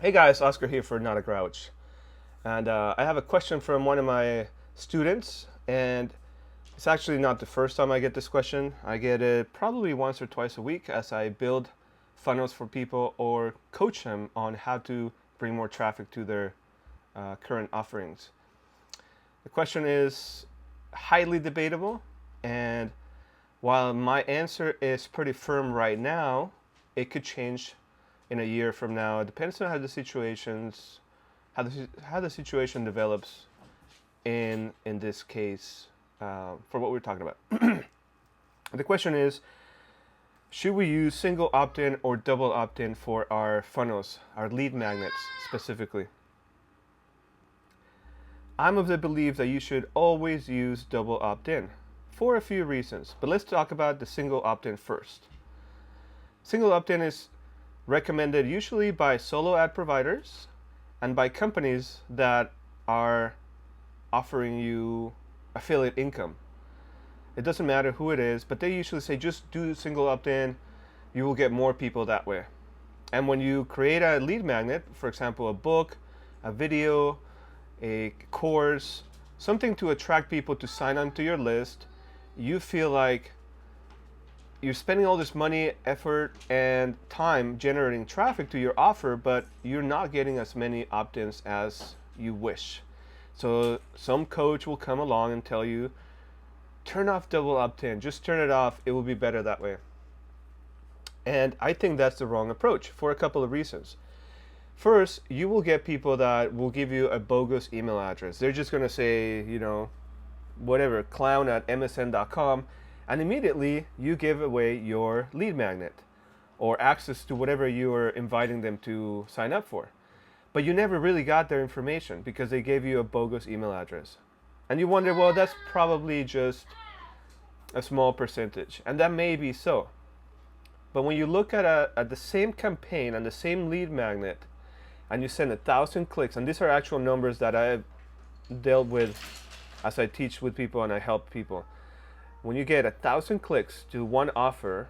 Hey guys, Oscar here for Not a Grouch. And I have a question from one of my students, and it's actually not the first time I get this question. I get it probably once or twice a week as I build funnels for people or coach them on how to bring more traffic to their current offerings. The question is highly debatable, and while my answer is pretty firm right now, it could change in a year from now. It depends on how the situation develops in this case for what we're talking about. The question is, should we use single opt-in or double opt-in for our funnels, our lead magnets specifically? I'm of the belief that you should always use double opt-in for a few reasons, but let's talk about the single opt-in first. Single opt-in is recommended usually by solo ad providers and by companies that are offering you affiliate income. It doesn't matter who it is, but they usually say just do single opt-in, you will get more people that way. And when you create a lead magnet, for example, a book, a video, a course, something to attract people to sign on to your list, you feel like you're spending all this money, effort, and time generating traffic to your offer, but you're not getting as many opt-ins as you wish. So some coach will come along and tell you, turn off double opt-in, just turn it off, it will be better that way. And I think that's the wrong approach for a couple of reasons. First, you will get people that will give you a bogus email address. They're just going to say, whatever, clown@msn.com, and immediately you give away your lead magnet or access to whatever you are inviting them to sign up for. But you never really got their information because they gave you a bogus email address. And you wonder, well, that's probably just a small percentage. And that may be so. But when you look at the same campaign and the same lead magnet, and you send 1,000 clicks, and these are actual numbers that I've dealt with as I teach with people and I help people. When you get 1,000 clicks to one offer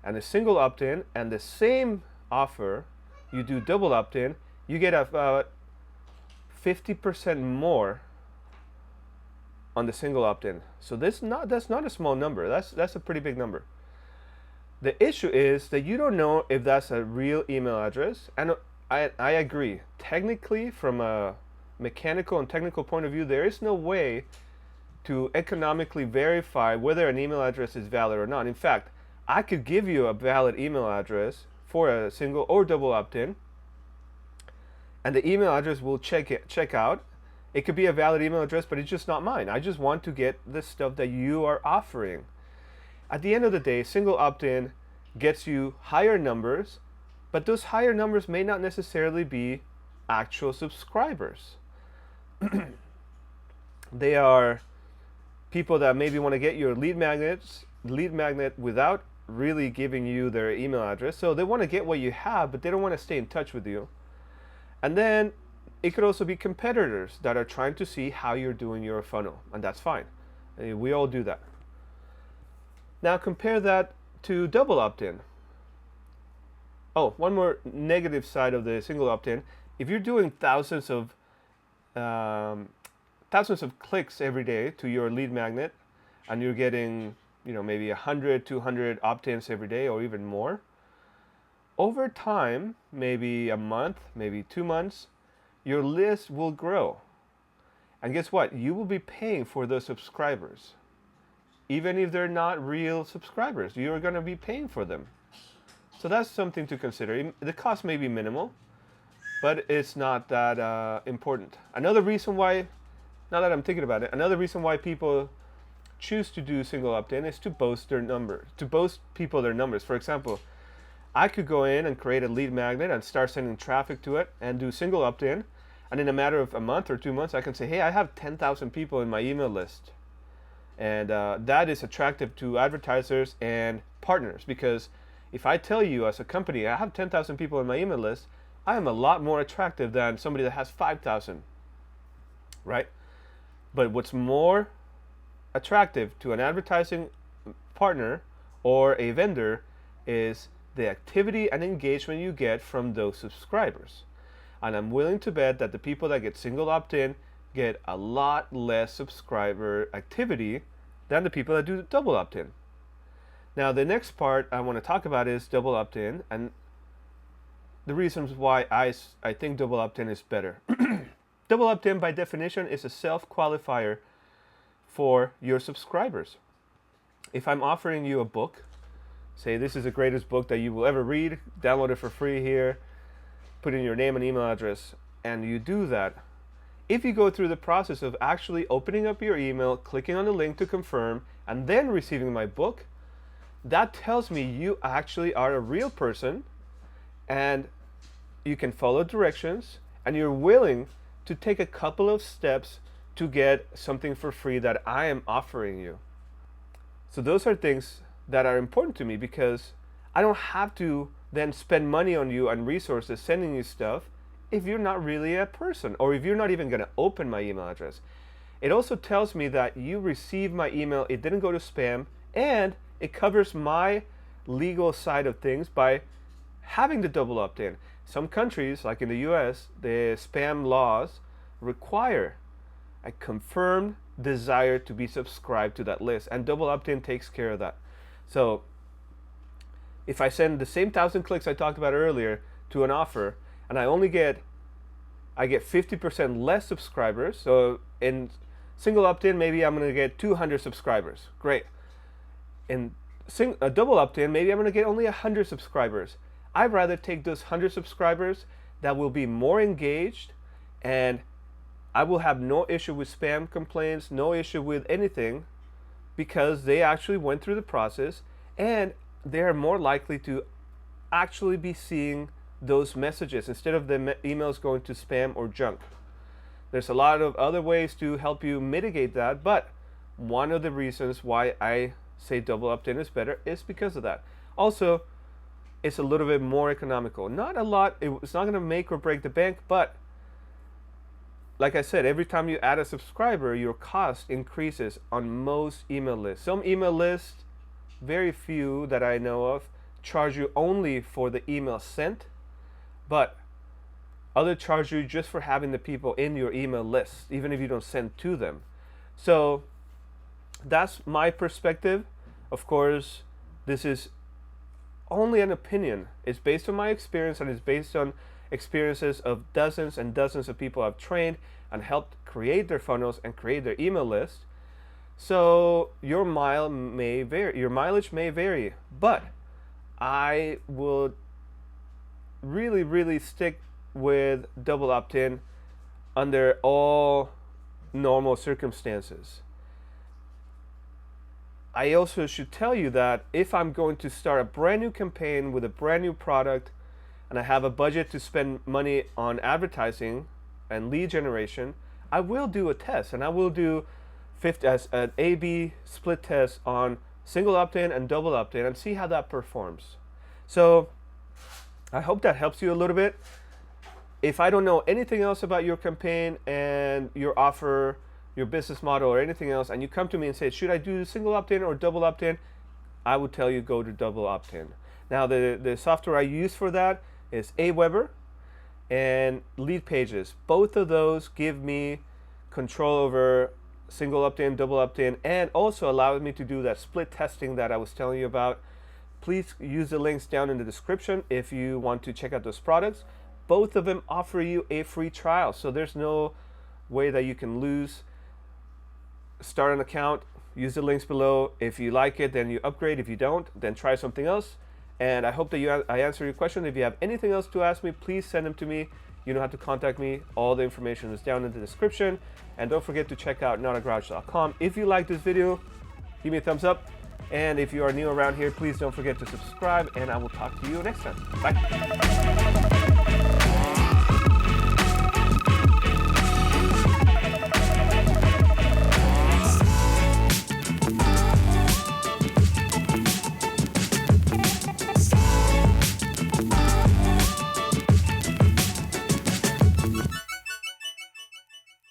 and a single opt-in, and the same offer you do double opt-in, you get about 50% more on the single opt-in. So that's not a small number. That's a pretty big number. The issue is that you don't know if that's a real email address, and I agree. Technically, from a mechanical and technical point of view, there is no way to economically verify whether an email address is valid or not. In fact, I could give you a valid email address for a single or double opt-in, and the email address will check out. It could be a valid email address, but it's just not mine. I just want to get the stuff that you are offering. At the end of the day, single opt-in gets you higher numbers, but those higher numbers may not necessarily be actual subscribers. They are people that maybe want to get your lead magnet without really giving you their email address. So they want to get what you have, but they don't want to stay in touch with you. And then it could also be competitors that are trying to see how you're doing your funnel, and that's fine. We all do that. Now compare that to double opt-in. Oh, one more negative side of the single opt-in. If you're doing thousands of clicks every day to your lead magnet, and you're getting, maybe 100, 200 opt-ins every day or even more, over time, maybe a month, maybe 2 months, your list will grow. And guess what? You will be paying for those subscribers. Even if they're not real subscribers, you're going to be paying for them. So that's something to consider. The cost may be minimal, but it's not that important. Another reason why, now that I'm thinking about it, another reason why people choose to do single opt-in is to boast their numbers, to boast people their numbers. For example, I could go in and create a lead magnet and start sending traffic to it and do single opt-in, and in a matter of a month or 2 months, I can say, hey, I have 10,000 people in my email list. And that is attractive to advertisers and partners, because if I tell you as a company, I have 10,000 people in my email list, I am a lot more attractive than somebody that has 5,000, right? But what's more attractive to an advertising partner or a vendor is the activity and engagement you get from those subscribers. And I'm willing to bet that the people that get single opt-in get a lot less subscriber activity than the people that do double opt-in. Now, the next part I want to talk about is double opt-in and the reasons why I think double opt-in is better. Double opt-in, by definition, is a self-qualifier for your subscribers. If I'm offering you a book, say this is the greatest book that you will ever read, download it for free here, put in your name and email address, and you do that. If you go through the process of actually opening up your email, clicking on the link to confirm, and then receiving my book, that tells me you actually are a real person and you can follow directions and you're willing to take a couple of steps to get something for free that I am offering you. So those are things that are important to me because I don't have to then spend money on you and resources sending you stuff if you're not really a person or if you're not even going to open my email address. It also tells me that you received my email, it didn't go to spam, and it covers my legal side of things by having the double opt-in. Some countries, like in the US, the spam laws require a confirmed desire to be subscribed to that list, and double opt-in takes care of that. So if I send the same 1,000 clicks I talked about earlier to an offer and I get 50% less subscribers, so in single opt-in maybe I'm going to get 200 subscribers. Great. In a double opt-in maybe I'm going to get only 100 subscribers. I'd rather take those 100 subscribers that will be more engaged, and I will have no issue with spam complaints, no issue with anything, because they actually went through the process and they're more likely to actually be seeing those messages instead of the emails going to spam or junk. There's a lot of other ways to help you mitigate that, but one of the reasons why I say double opt-in is better is because of that. Also, it's a little bit more economical. Not a lot, it's not going to make or break the bank, but like I said, every time you add a subscriber, your cost increases on most email lists. Some email lists, very few that I know of, charge you only for the email sent, but others charge you just for having the people in your email list, even if you don't send to them. So that's my perspective. Of course, this is only an opinion. It's based on my experience, and it's based on experiences of dozens and dozens of people I've trained and helped create their funnels and create their email list. So your mileage may vary, but I would really stick with double opt-in under all normal circumstances. I also should tell you that if I'm going to start a brand new campaign with a brand new product and I have a budget to spend money on advertising and lead generation, I will do a test, and I will do an A/B split test on single opt-in and double opt-in and see how that performs. So I hope that helps you a little bit. If I don't know anything else about your campaign and your offer, your business model, or anything else, and you come to me and say, should I do single opt-in or double opt-in? I would tell you go to double opt-in. Now the software I use for that is Aweber and LeadPages. Both of those give me control over single opt-in, double opt-in, and also allow me to do that split testing that I was telling you about. Please use the links down in the description if you want to check out those products. Both of them offer you a free trial, so there's no way that you can lose. Start an account, use the links below. If you like it, then you upgrade. If you don't, then try something else. And I hope that I answer your question. If you have anything else to ask me, please send them to me. You know how to contact me. All the information is down in the description. And don't forget to check out notagarage.com. If you like this video, give me a thumbs up. And if you are new around here, please don't forget to subscribe. And I will talk to you next time. Bye.